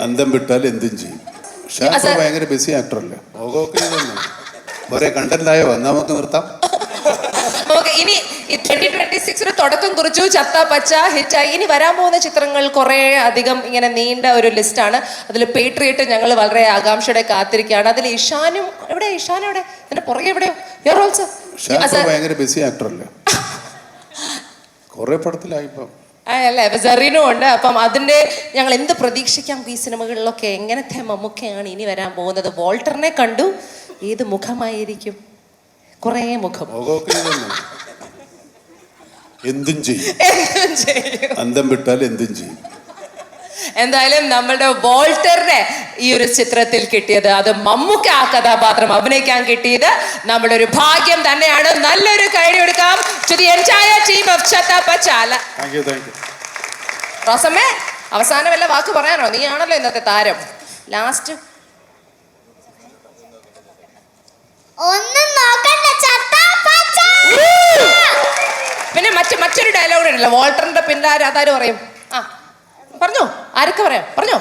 അന്തം വിട്ടാൽ എന്തും ചെയ്യും. ഷാഫ് ഭയങ്കര ബിസി ആക്ടറല്ലേ, കുറെ കണ്ടന്റായോ, നമുക്ക് നിർത്താം. ഇനി 2026 തുടക്കം കുറിച്ചു, ചത്ത പച്ച ഹിറ്റായി. ഇനി വരാൻ പോകുന്ന ചിത്രങ്ങൾ കുറെ അധികം ഇങ്ങനെ നീണ്ട ഒരു ലിസ്റ്റാണ്. അതിൽ പേട്രിയറ്റ് ഞങ്ങൾ വളരെ ആകാംക്ഷയോടെ കാത്തിരിക്കുകയാണ്. അതിൽ ഇഷാനും എവിടെ, ഇഷാനും എവിടെ, എന്റെ പുറകെ എവിടെയോ ഷാഫ് ഭയങ്കര ബിസി ആക്ടറല്ലേ, കുറെ പടത്തിലായിപ്പോ അല്ലേ, സെറീനും ഉണ്ട്. അപ്പം അതിന്റെ ഞങ്ങൾ എന്ത് പ്രതീക്ഷിക്കാം ഈ സിനിമകളിലൊക്കെ? എങ്ങനത്തെ മമ്മൂക്കയാണ് ഇനി വരാൻ പോകുന്നത്? വോൾട്ടറിനെ കണ്ടു, ഏത് മുഖമായിരിക്കും? കുറേ മുഖം, എന്തും ചെയ്യും, അന്തം വിട്ടാൽ എന്തും ചെയ്യും. എന്തായാലും നമ്മളുടെ വോൾട്ടറിനെ ഈ ഒരു ചിത്രത്തിൽ കിട്ടിയത്, അത് മമ്മൂക്ക ആ കഥാപാത്രം അഭിനയിക്കാൻ കിട്ടിയത് നമ്മുടെ ഒരു ഭാഗ്യം തന്നെയാണ്. നല്ലൊരു കൈഡി കൊടുക്കാം to the entire team of Chatta Pachala. Thank you. റോസമ്മേ, അവസാനം വല്ല വാക്ക് പറയാനോ? നീ ആണല്ലോ ഇന്നത്തെ താരം. ലാസ്റ്റ് പിന്നെ മറ്റൊരു ഡയലോഗ് ഉണ്ടല്ലോ, വോൾട്ടറിന്റെ പിന്നാരെ അതാരും പറയും. ആ പറഞ്ഞോ, ആരൊക്കെ പറയാം, പറഞ്ഞോ.